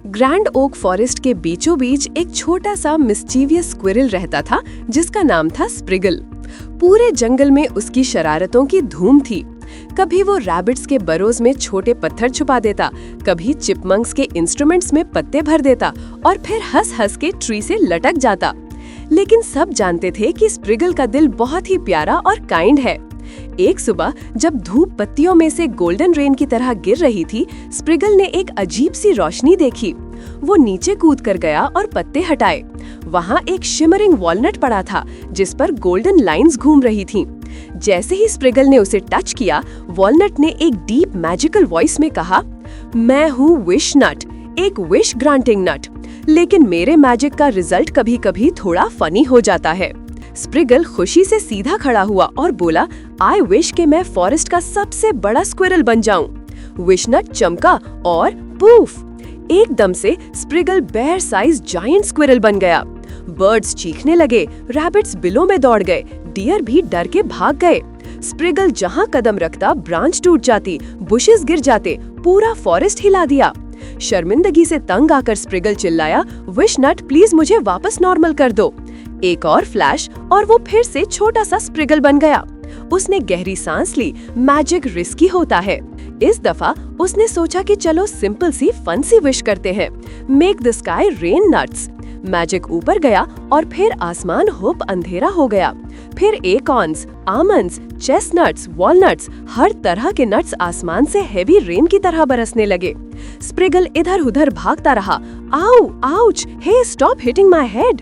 Grand okay forest के बीचों बीच एक छोटा सा मिस्चीवियस स्क्विरल रहता था जिसका नाम था स्प्रिगल। पूरे जंगल में उसकी शरारतों की धूम थी। कभी वो रैबिट्स के बरोज में छोटे पत्थर छुपा देता, कभी चिपमंक्स के इंस्ट्रूमेंट्स में पत्ते भर देता और फिर हंस हंस के ट्री से लटक जाता। लेकिन सब जानते थे कि स्प्रिगल का दिल बहुत ही प्यारा और काइंड है। एक सुबह जब धूप पत्तियों में से गोल्डन रेन की तरह गिर रही थी, स्प्रिगल ने एक अजीब सी रोशनी देखी। वो नीचे कूद कर गया और पत्ते हटाए। वहाँ एक शिमरिंग वॉलनट पड़ा था जिस पर गोल्डन लाइंस घूम रही थीं। जैसे ही स्प्रिगल ने उसे टच किया, वॉलनट ने एक डीप मैजिकल वॉइस में कहा, मैं हूँ विश नट, एक विश ग्रांटिंग नट, लेकिन मेरे मैजिक का रिजल्ट कभी-कभी थोड़ा फनी हो जाता है। स्प्रिगल खुशी से सीधा खड़ा हुआ और बोला, आई विश कि मैं फॉरेस्ट का सबसे बड़ा स्क्विरल बन जाऊं। विशनट चमका और पूफ, एकदम से स्प्रिगल बेयर साइज जायंट स्क्विरल बन गया। बर्ड्स चीखने लगे, रैबिट्स बिलों में दौड़ गए, डियर भी डर के भाग गए। स्प्रिगल जहां कदम रखता ब्रांच टूट जाती, बुशेस गिर जाते, पूरा फॉरेस्ट हिला दिया। शर्मिंदगी से तंग आकर स्प्रिगल चिल्लाया, विशनट प्लीज मुझे वापस नॉर्मल कर दो। एक और फ्लैश और वो फिर से छोटा सा स्प्रिगल बन गया। उसने गहरी सांस ली, मैजिक रिस्की होता है। इस दफा उसने सोचा कि चलो सिंपल सी फन सी विश करते हैं, make the sky rain nuts. Magic ऊपर गया और फिर आसमान होप अंधेरा हो गया। फिर एकॉर्न्स, आमंड्स, चेस्टनट्स, वॉलनट्स, हर तरह के नट्स आसमान से हेवी रेन की तरह बरसने लगे। स्प्रिगल इधर उधर भागता रहा, ow ouch, hey stop hitting my head.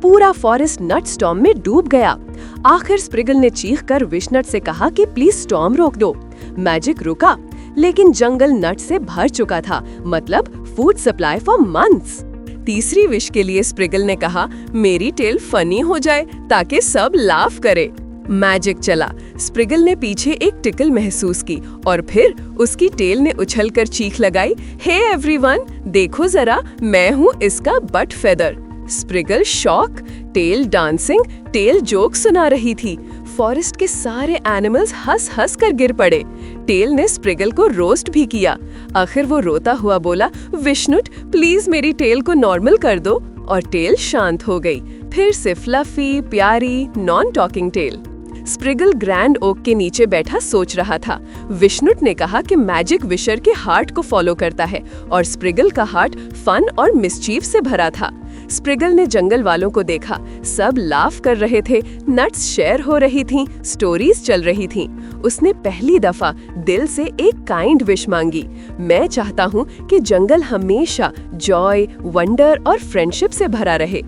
पूरा फॉरेस्ट नट स्टॉर्म में डूब गया। आखिर स्प्रिगल ने चीखकर विशनट से कहा कि प्लीज स्टॉर्म रोक दो। मैजिक रुका, लेकिन जंगल नट से भर चुका था, मतलब फूड सप्लाई फॉर मंथ्स। तीसरी विश के लिए स्प्रिगल ने कहा, मेरी टेल फनी हो जाए ताकि सब लाफ करे। मैजिक चला। स्प्रिगल ने पीछे एक टिकल महसूस की और फिर उसकी टेल ने उछलकर चीख लगाई, हे एवरीवन, देखो जरा, मैं हूँ इसका but feather. Sprigle shock, tail dancing, tell joke सुना रही थी। फॉरेस्ट के सारे एनिमल्स हंस हंस कर गिर पड़े। टेल ने स्प्रिगल को रोस्ट भी किया। आखिर वो रोता हुआ बोला, विशनुट प्लीज मेरी टेल को नॉर्मल कर दो, और टेल शांत हो गई। फिर से फ्लफी, प्यारी, non talking tail. Sprigle grand oak के नीचे बैठा सोच रहा था। विशनुट ने कहा कि मैजिक विशर के हार्ट को फॉलो करता है और स्प्रिगल का हार्ट फन और मिसचीफ से भरा था। स्प्रिगल ने जंगल वालों को देखा, सब लाफ कर रहे थे, नट्स शेयर हो रही थीं, स्टोरीज चल रही थीं। उसने पहली दफा दिल से एक काइंड विश मांगी, मैं चाहता हूँ कि जंगल हमेशा जॉय, वंडर और फ्रेंडशिप से भरा रहे।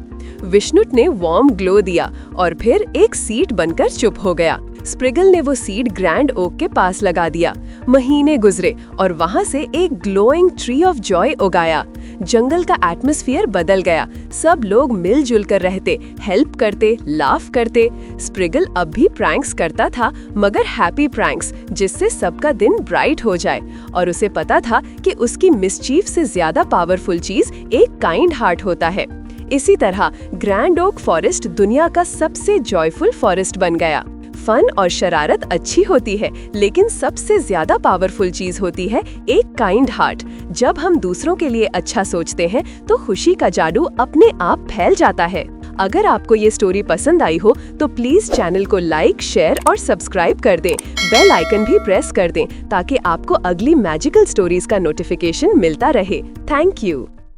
विशनुट ने वार्म ग्लो दिया और फिर एक सीड बनकर चुप हो गया। स्प्रिगल ने वो सीड ग्रैंड ओक के पास लगा दिया। महीने गुजरे और वहाँ से एक ग्लोइंग ट्री ऑफ जॉय उगाया। जंगल का एटमॉस्फेयर बदल गया। सब लोग मिलजुल कर रहते, हेल्प करते, लाफ करते। स्प्रिगल अब भी प्रैंक्स करता था, मगर हैप्पी प्रैंक्स, जिससे सबका दिन ब्राइट हो जाए। और उसे पता था कि उसकी मिसचीफ से ज्यादा पावरफुल चीज एक काइंड हार्ट होता है। इसी तरह ग्रैंड ओक फॉरेस्ट दुनिया का सबसे जॉयफुल फॉरेस्ट बन गया। फन और शरारत अच्छी होती है, लेकिन सबसे ज्यादा पावरफुल चीज होती है एक काइंड हार्ट। जब हम दूसरों के लिए अच्छा सोचते हैं तो खुशी का जादू अपने आप फैल जाता है। अगर आपको ये स्टोरी पसंद आई हो तो प्लीज चैनल को लाइक, शेयर और सब्सक्राइब कर दें। बेल आइकन भी प्रेस कर दें ताकि आपको अगली मैजिकल स्टोरीज का नोटिफिकेशन मिलता रहे। Thank you.